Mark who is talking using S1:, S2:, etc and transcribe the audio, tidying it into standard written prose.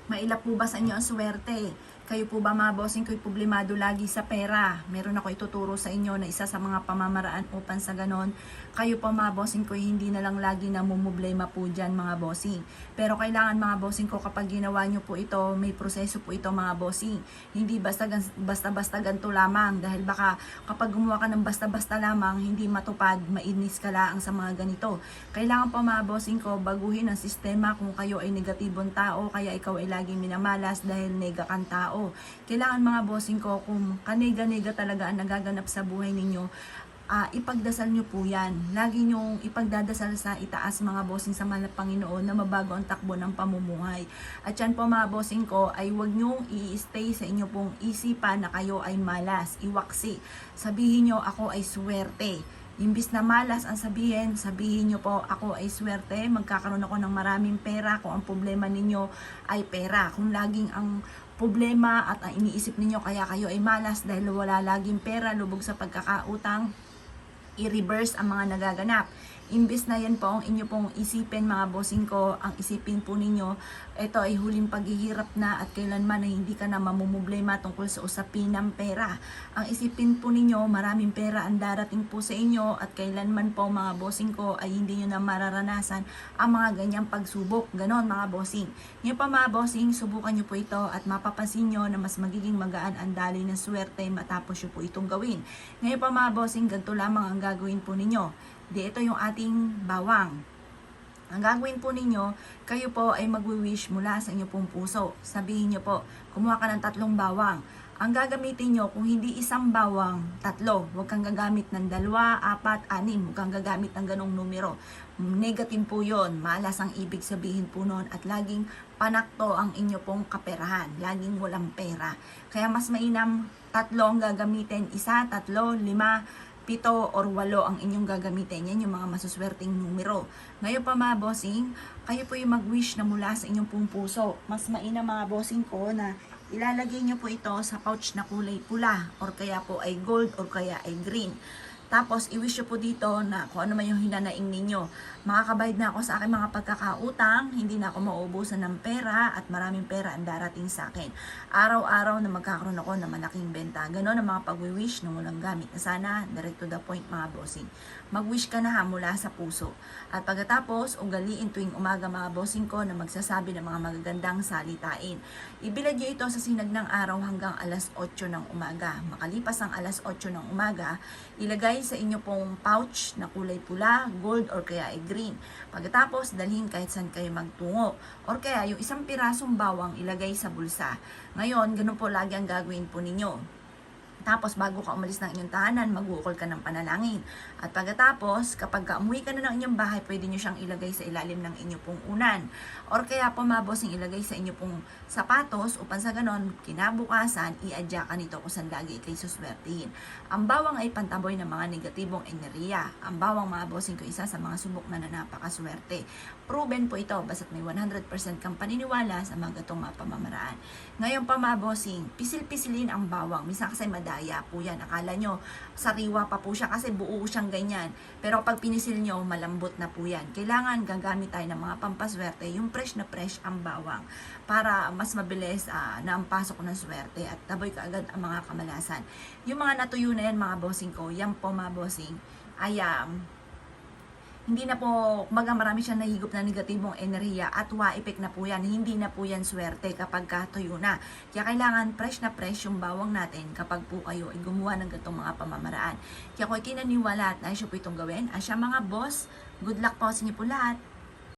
S1: Mailap po ba sa inyo ang swerte? Kayo po ba mga bossing ko'y problemado lagi sa pera? Meron ako ituturo sa inyo na isa sa mga pamamaraan upang sa ganon, kayo po mga bossing ko'y hindi na lang lagi namumblema po dyan mga bossing. Pero kailangan mga bossing ko kapag ginawa nyo po ito, may proseso po ito mga bossing. Hindi basta-basta ganito lamang dahil baka kapag gumawa ka ng basta-basta lamang, hindi matupad, mainis ka lang sa mga ganito. Kailangan po mga bossing ko baguhin ang sistema kung kayo ay negatibong tao, kaya ikaw ay laging minamalas dahil nega kang tao. Kailangan mga bossing ko, kung kanega-nega talaga ang nagaganap sa buhay ninyo, ipagdasal nyo po yan. Lagi nyong ipagdadasal sa itaas mga bossing sa mahal na Panginoon na mabago ang takbo ng pamumuhay. At yan po mga bossing ko ay huwag nyong i-stay sa inyo pong isipan na kayo ay malas, iwaksi. Sabihin nyo ako ay swerte. Imbis na malas ang sabihin nyo po, ako ay swerte, magkakaroon ako ng maraming pera kung ang problema ninyo ay pera. Kung laging ang problema at ang iniisip ninyo kaya kayo ay malas dahil wala laging pera, lubog sa pagkakautang, i-reverse ang mga nagaganap. Imbis na yan po ang inyo pong isipin mga bossing ko, ang isipin po ninyo, ito ay huling paghihirap na at kailanman na hindi ka na mamumblema tungkol sa usapin ng pera. Ang isipin po ninyo, maraming pera ang darating po sa inyo at kailanman po mga bossing ko ay hindi nyo na mararanasan ang mga ganyang pagsubok. Ganon mga bossing. Ngayon pa mga bossing, subukan nyo po ito at mapapansin nyo na mas magiging magaan ang daloy ng swerte matapos nyo po itong gawin. Ngayon pa mga bossing, ganito lamang ang gagawin po ninyo. Ito yung ating bawang. Ang gagawin po ninyo, kayo po ay magwi-wish mula sa inyong pong puso. Sabihin nyo po, kumuha ka ng 3 bawang. Ang gagamitin nyo, kung hindi 1 bawang, 3. Huwag kang gagamit ng 2, 4, 6. Huwag kang gagamit ng ganong numero. Negative po yun. Malas ang ibig sabihin po nun. At laging panakto ang inyo pong kaperahan. Laging walang pera. Kaya mas mainam 3 ang gagamitin. 1, 3, 5, 7 or 8 ang inyong gagamitin. Yan yung mga masuswerteng numero. Ngayon pa mga bossing, kayo po yung mag-wish na mula sa inyong pong puso. Mas mainam mga bossing ko na ilalagay nyo po ito sa pouch na kulay pula or kaya po ay gold or kaya ay green. Tapos, i-wish nyo po dito na kung ano man yung hinanaing ninyo. Makakabayad na ako sa aking mga pagkakautang, hindi na ako mauubusan ng pera at maraming pera ang darating sa akin. Araw-araw na magkakaroon ako ng malaking benta. Ganon ang mga pag-wish na walang gamit. Na sana, direct to the point mga bossing. Mag-wish ka na mula sa puso. At pagkatapos, ugaliin tuwing umaga mga bossing ko na magsasabi ng mga magagandang salitain. Ibilad nyo ito sa sinag ng araw hanggang alas 8 ng umaga. Makalipas ang alas 8 ng umaga, ilagay sa inyo pong pouch na kulay pula, gold or kaya ay green. Pagkatapos, dalhin kahit saan kayo magtungo. Or kaya yung 1 pirasong bawang ilagay sa bulsa. Ngayon, ganun po lagi ang gagawin po ninyo. Tapos, bago ka umalis ng inyong tahanan, mag-uukol ka ng panalangin. At pagkatapos, kapag umuwi ka na ng inyong bahay, pwede nyo siyang ilagay sa ilalim ng inyong pong unan. Or kaya po mga bossing, ilagay sa inyong pong sapatos upang sa ganon, kinabukasan, i-adya ka nito kung saan lagi ikay suswertihin. Ang bawang ay pantaboy ng mga negatibong enerhiya. Ang bawang mga bossing ko isa sa mga subok na napakaswerte. Proven po ito, basta't may 100% kang paniniwala sa mga gatong mga pamamaraan. Ngayon pa mga bossing, pisil-pisilin ang bawang. Minsan kasi madaya po yan. Akala nyo, sariwa pa po siya kasi buo siyang ganyan. Pero kapag pinisil nyo, malambot na po yan. Kailangan gagamit tayo ng mga pampaswerte, yung fresh na fresh ang bawang. Para mas mabilis na ang pasok ng swerte at taboy kaagad ang mga kamalasan. Yung mga natuyo na yan mga bossing ko, yan po mga bossing, ay hindi na po, marami siyang nahigop na negatibong enerhiya at wa-effect na po yan. Hindi na po yan swerte kapag tuyo na. Kaya kailangan fresh na fresh yung bawang natin kapag po kayo ay gumawa ng gatong mga pamamaraan. Kaya ko ay kinaniwala at naisyo po itong gawin. Asya mga boss, good luck po sa inyo po lahat.